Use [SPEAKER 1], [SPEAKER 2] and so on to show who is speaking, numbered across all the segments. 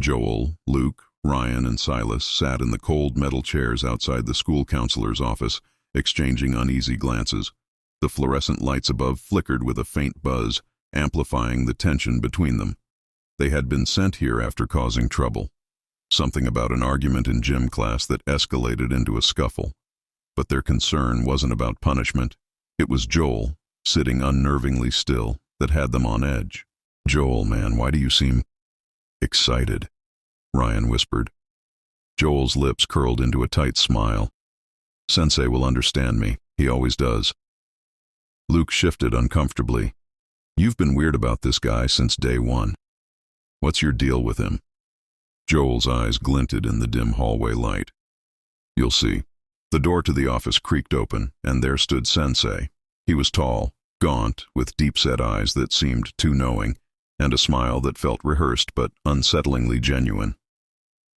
[SPEAKER 1] Joel, Luke, Ryan, and Silas sat in the cold metal chairs outside the school counselor's office, exchanging uneasy glances. The fluorescent lights above flickered with a faint buzz, amplifying the tension between them. They had been sent here after causing trouble. Something about an argument in gym class that escalated into a scuffle. But their concern wasn't about punishment. It was Joel, sitting unnervingly still, that had them on edge. "Joel, man, why do you seem excited?" Ryan whispered. Joel's lips curled into a tight smile. "Sensei will understand me. He always does." Luke shifted uncomfortably. "You've been weird about this guy since day one. What's your deal with him?" Joel's eyes glinted in the dim hallway light. "You'll see." The door to the office creaked open, and there stood Sensei. He was tall, gaunt, with deep-set eyes that seemed too knowing, and a smile that felt rehearsed but unsettlingly genuine.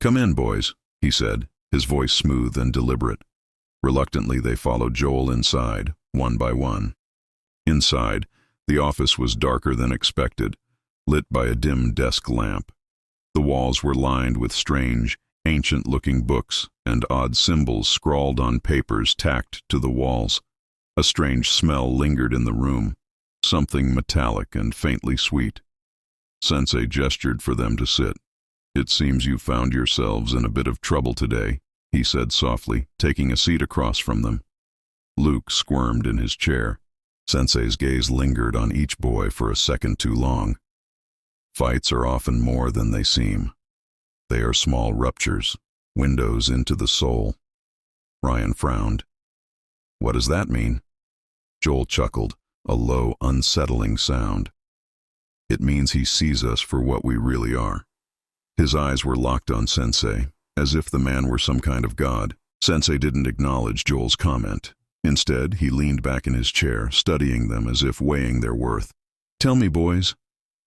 [SPEAKER 1] "Come in, boys," he said, his voice smooth and deliberate. Reluctantly, they followed Joel inside, one by one. Inside, the office was darker than expected, lit by a dim desk lamp. The walls were lined with strange, ancient-looking books and odd symbols scrawled on papers tacked to the walls. A strange smell lingered in the room, something metallic and faintly sweet. Sensei gestured for them to sit. "It seems you found yourselves in a bit of trouble today," he said softly, taking a seat across from them. Luke squirmed in his chair. Sensei's gaze lingered on each boy for a second too long. "Fights are often more than they seem. They are small ruptures, windows into the soul." Ryan frowned. "What does that mean?" Joel chuckled, a low, unsettling sound. "It means he sees us for what we really are." His eyes were locked on Sensei, as if the man were some kind of god. Sensei didn't acknowledge Joel's comment. Instead, he leaned back in his chair, studying them as if weighing their worth. "Tell me, boys,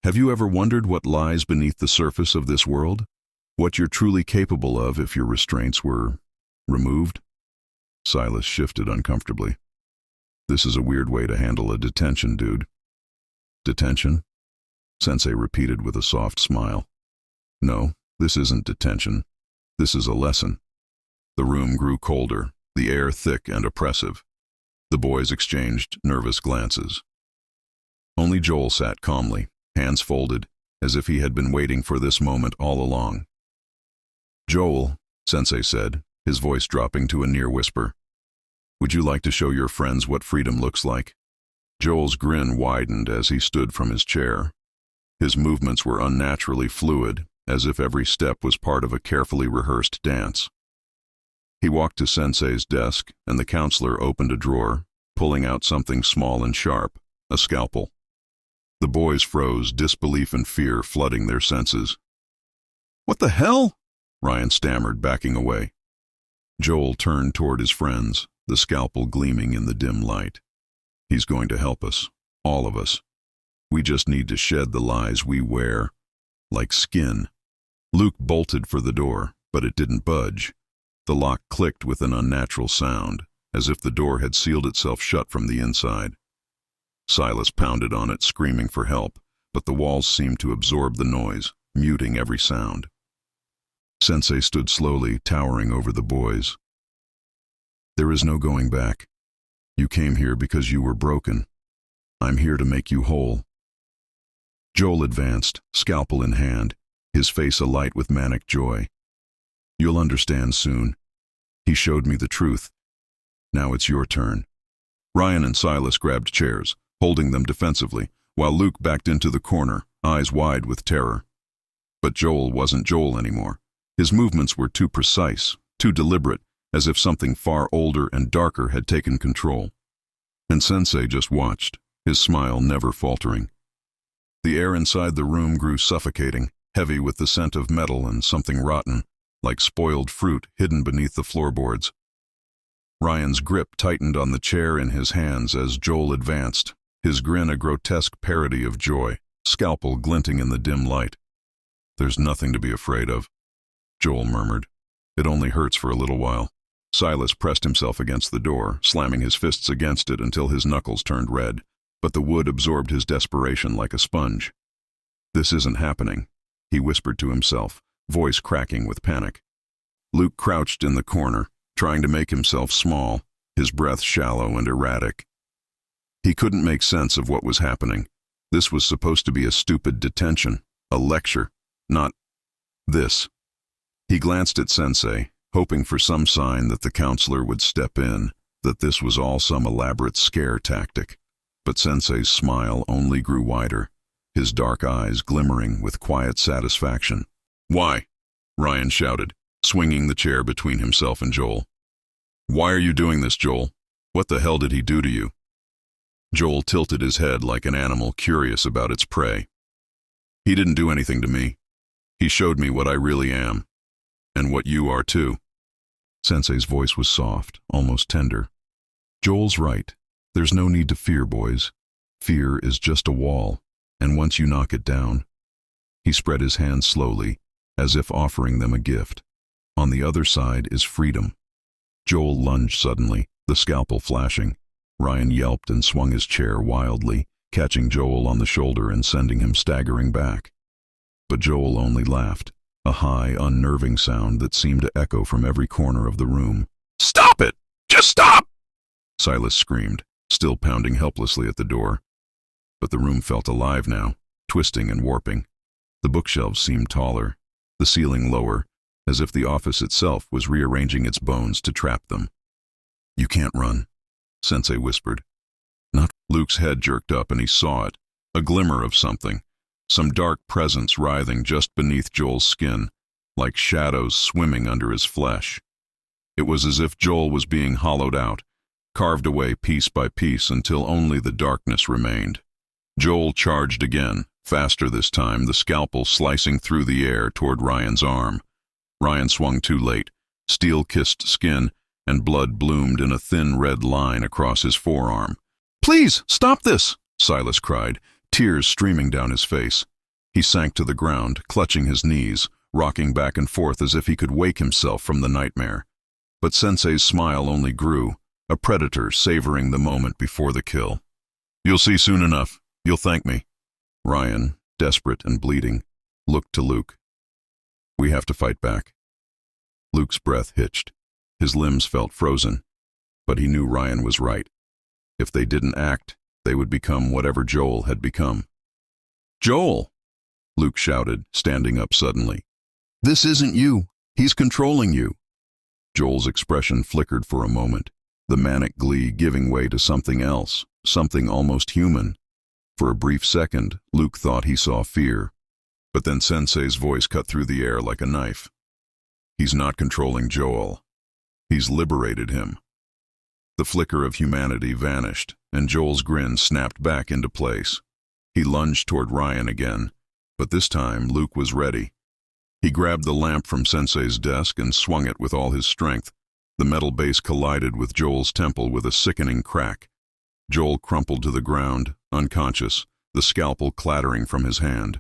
[SPEAKER 1] have you ever wondered what lies beneath the surface of this world? What you're truly capable of if your restraints were removed?" Silas shifted uncomfortably. "This is a weird way to handle a detention, dude." "Detention?" Sensei repeated with a soft smile. "No, this isn't detention. This is a lesson." The room grew colder, the air thick and oppressive. The boys exchanged nervous glances. Only Joel sat calmly, hands folded, as if he had been waiting for this moment all along. "Joel," Sensei said, his voice dropping to a near whisper, "would you like to show your friends what freedom looks like?" Joel's grin widened as he stood from his chair. His movements were unnaturally fluid, as if every step was part of a carefully rehearsed dance. He walked to Sensei's desk, and the counselor opened a drawer, pulling out something small and sharp, a scalpel. The boys froze, disbelief and fear flooding their senses. "What the hell?" Ryan stammered, backing away. Joel turned toward his friends, the scalpel gleaming in the dim light. "He's going to help us, all of us. We just need to shed the lies we wear, like skin." Luke bolted for the door, but it didn't budge. The lock clicked with an unnatural sound, as if the door had sealed itself shut from the inside. Silas pounded on it, screaming for help, but the walls seemed to absorb the noise, muting every sound. Sensei stood slowly, towering over the boys. "There is no going back. You came here because you were broken. I'm here to make you whole." Joel advanced, scalpel in hand, his face alight with manic joy. "You'll understand soon. He showed me the truth. Now it's your turn." Ryan and Silas grabbed chairs, holding them defensively, while Luke backed into the corner, eyes wide with terror. But Joel wasn't Joel anymore. His movements were too precise, too deliberate, as if something far older and darker had taken control. And Sensei just watched, his smile never faltering. The air inside the room grew suffocating, heavy with the scent of metal and something rotten, like spoiled fruit hidden beneath the floorboards. Ryan's grip tightened on the chair in his hands as Joel advanced, his grin a grotesque parody of joy, scalpel glinting in the dim light. "There's nothing to be afraid of," Joel murmured. "It only hurts for a little while." Silas pressed himself against the door, slamming his fists against it until his knuckles turned red, but the wood absorbed his desperation like a sponge. "This isn't happening," he whispered to himself, voice cracking with panic. Luke crouched in the corner, trying to make himself small, his breath shallow and erratic. He couldn't make sense of what was happening. This was supposed to be a stupid detention, a lecture, not this. He glanced at Sensei, hoping for some sign that the counselor would step in, that this was all some elaborate scare tactic. But Sensei's smile only grew wider, his dark eyes glimmering with quiet satisfaction. "Why?" Ryan shouted, swinging the chair between himself and Joel. "Why are you doing this, Joel? What the hell did he do to you?" Joel tilted his head like an animal curious about its prey. "He didn't do anything to me. He showed me what I really am. And what you are too." Sensei's voice was soft, almost tender. "Joel's right. There's no need to fear, boys. Fear is just a wall, and once you knock it down..." He spread his hands slowly, as if offering them a gift. "On the other side is freedom." Joel lunged suddenly, the scalpel flashing. Ryan yelped and swung his chair wildly, catching Joel on the shoulder and sending him staggering back. But Joel only laughed, a high, unnerving sound that seemed to echo from every corner of the room. "Stop it! Just stop!" Silas screamed, still pounding helplessly at the door. But the room felt alive now, twisting and warping. The bookshelves seemed taller, the ceiling lower, as if the office itself was rearranging its bones to trap them. "You can't run," Sensei whispered. Not. Luke's head jerked up and he saw it, a glimmer of something, some dark presence writhing just beneath Joel's skin, like shadows swimming under his flesh. It was as if Joel was being hollowed out, carved away piece by piece until only the darkness remained. Joel charged again, faster this time, the scalpel slicing through the air toward Ryan's arm. Ryan swung too late, steel-kissed skin, and blood bloomed in a thin red line across his forearm. "Please, stop this!" Silas cried, tears streaming down his face. He sank to the ground, clutching his knees, rocking back and forth as if he could wake himself from the nightmare. But Sensei's smile only grew, a predator savoring the moment before the kill. "You'll see soon enough. You'll thank me." Ryan, desperate and bleeding, looked to Luke. "We have to fight back." Luke's breath hitched. His limbs felt frozen, but he knew Ryan was right. If they didn't act, they would become whatever Joel had become. "Joel!" Luke shouted, standing up suddenly. "This isn't you. He's controlling you." Joel's expression flickered for a moment, the manic glee giving way to something else, something almost human. For a brief second, Luke thought he saw fear, but then Sensei's voice cut through the air like a knife. "He's not controlling Joel. He's liberated him." The flicker of humanity vanished, and Joel's grin snapped back into place. He lunged toward Ryan again, but this time Luke was ready. He grabbed the lamp from Sensei's desk and swung it with all his strength. The metal base collided with Joel's temple with a sickening crack. Joel crumpled to the ground, unconscious, the scalpel clattering from his hand.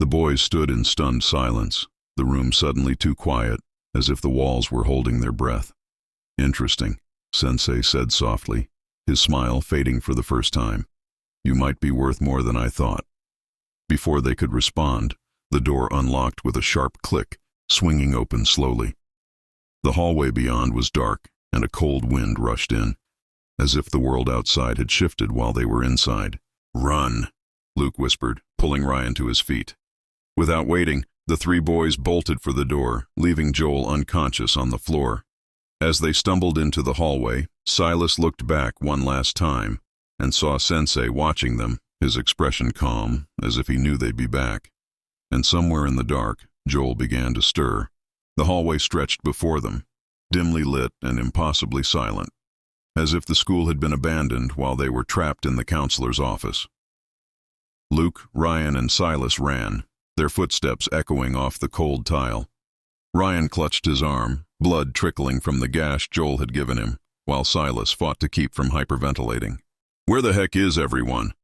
[SPEAKER 1] The boys stood in stunned silence, the room suddenly too quiet, as if the walls were holding their breath. "Interesting," Sensei said softly, his smile fading for the first time. "You might be worth more than I thought." Before they could respond, the door unlocked with a sharp click, swinging open slowly. The hallway beyond was dark, and a cold wind rushed in, as if the world outside had shifted while they were inside. "Run," Luke whispered, pulling Ryan to his feet. Without waiting, the three boys bolted for the door, leaving Joel unconscious on the floor. As they stumbled into the hallway, Silas looked back one last time and saw Sensei watching them, his expression calm, as if he knew they'd be back. And somewhere in the dark, Joel began to stir. The hallway stretched before them, dimly lit and impossibly silent, as if the school had been abandoned while they were trapped in the counselor's office. Luke, Ryan, and Silas ran, their footsteps echoing off the cold tile. Ryan clutched his arm, blood trickling from the gash Joel had given him, while Silas fought to keep from hyperventilating. "Where the heck is everyone?"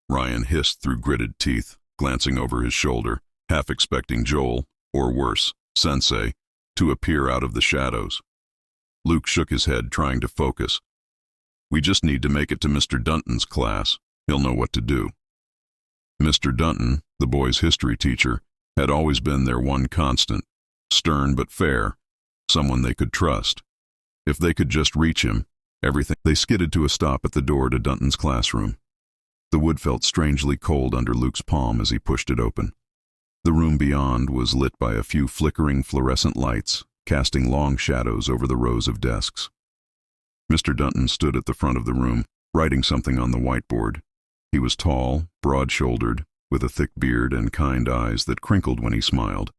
[SPEAKER 1] Ryan hissed through gritted teeth, glancing over his shoulder, half expecting Joel, or worse, Sensei, to appear out of the shadows. Luke shook his head, trying to focus. "We just need to make it to Mr. Dunton's class. He'll know what to do." Mr. Dunton, the boys' history teacher, had always been their one constant, stern but fair, someone they could trust. If they could just reach him, everything. They skidded to a stop at the door to Dunton's classroom. The wood felt strangely cold under Luke's palm as he pushed it open. The room beyond was lit by a few flickering fluorescent lights, casting long shadows over the rows of desks. Mr. Dunton stood at the front of the room, writing something on the whiteboard. He was tall, broad-shouldered, with a thick beard and kind eyes that crinkled when he smiled,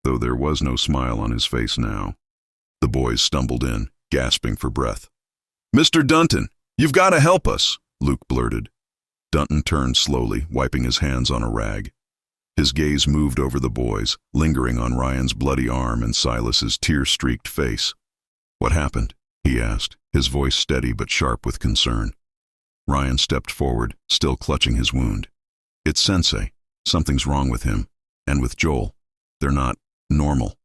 [SPEAKER 1] though there was no smile on his face now. The boys stumbled in, gasping for breath. "Mr. Dunton, you've got to help us," Luke blurted. Dunton turned slowly, wiping his hands on a rag. His gaze moved over the boys, lingering on Ryan's bloody arm and Silas's tear-streaked face. "What happened?" he asked, his voice steady but sharp with concern. Ryan stepped forward, still clutching his wound. "It's Sensei. Something's wrong with him. And with Joel. They're not normal."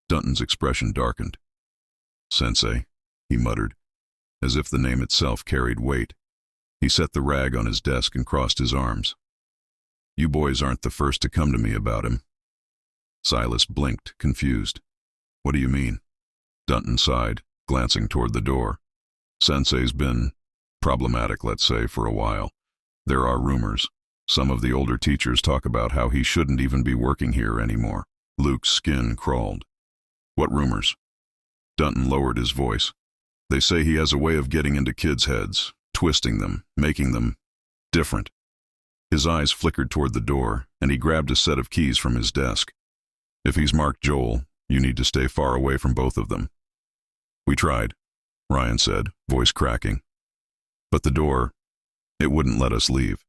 [SPEAKER 1] Dunton's expression darkened. "Sensei," he muttered, as if the name itself carried weight. He set the rag on his desk and crossed his arms. "You boys aren't the first to come to me about him." Silas blinked, confused. "What do you mean?" Dunton sighed, glancing toward the door. "Sensei's been problematic, let's say, for a while. There are rumors. Some of the older teachers talk about how he shouldn't even be working here anymore." Luke's skin crawled. "What rumors?" Dunton lowered his voice. "They say he has a way of getting into kids' heads, twisting them, making them different." His eyes flickered toward the door, and he grabbed a set of keys from his desk. "If he's marked Joel, you need to stay far away from both of them." "We tried," Ryan said, voice cracking. "But the door, it wouldn't let us leave.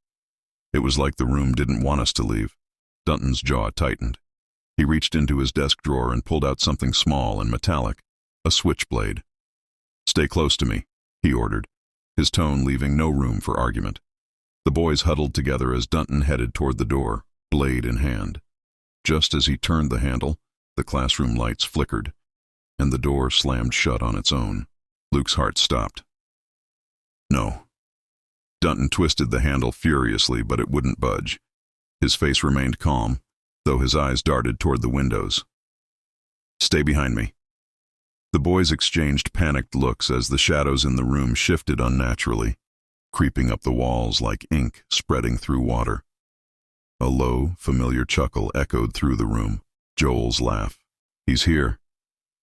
[SPEAKER 1] It was like the room didn't want us to leave." Dunton's jaw tightened. He reached into his desk drawer and pulled out something small and metallic, a switchblade. "Stay close to me," he ordered, his tone leaving no room for argument. The boys huddled together as Dunton headed toward the door, blade in hand. Just as he turned the handle, the classroom lights flickered, and the door slammed shut on its own. Luke's heart stopped. "No." Dunton twisted the handle furiously, but it wouldn't budge. His face remained calm, though his eyes darted toward the windows. "Stay behind me." The boys exchanged panicked looks as the shadows in the room shifted unnaturally, creeping up the walls like ink spreading through water. A low, familiar chuckle echoed through the room. Joel's laugh. "He's here,"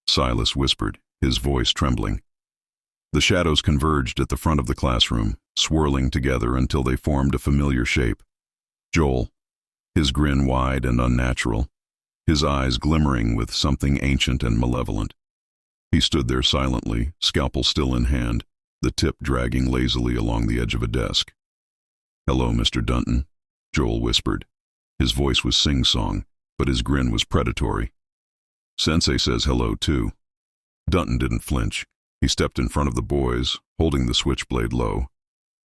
[SPEAKER 1] Silas whispered, his voice trembling. The shadows converged at the front of the classroom, swirling together until they formed a familiar shape. Joel, his grin wide and unnatural, his eyes glimmering with something ancient and malevolent. He stood there silently, scalpel still in hand, the tip dragging lazily along the edge of a desk. "Hello, Mr. Dunton," Joel whispered. His voice was sing-song, but his grin was predatory. "Sensei says hello, too." Dunton didn't flinch. He stepped in front of the boys, holding the switchblade low.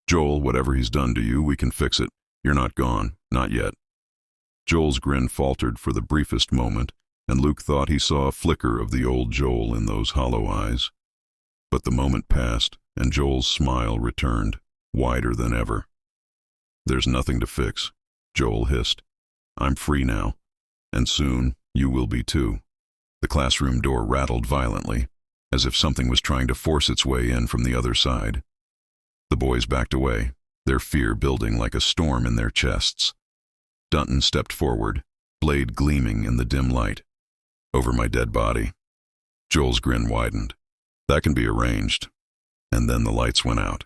[SPEAKER 1] "Joel, whatever he's done to you, we can fix it. You're not gone. Not yet." Joel's grin faltered for the briefest moment, and Luke thought he saw a flicker of the old Joel in those hollow eyes. But the moment passed, and Joel's smile returned, wider than ever. "There's nothing to fix," Joel hissed. "I'm free now, and soon you will be too." The classroom door rattled violently, as if something was trying to force its way in from the other side. The boys backed away, their fear building like a storm in their chests. Dunton stepped forward, blade gleaming in the dim light. "Over my dead body." Joel's grin widened. "That can be arranged." And then the lights went out.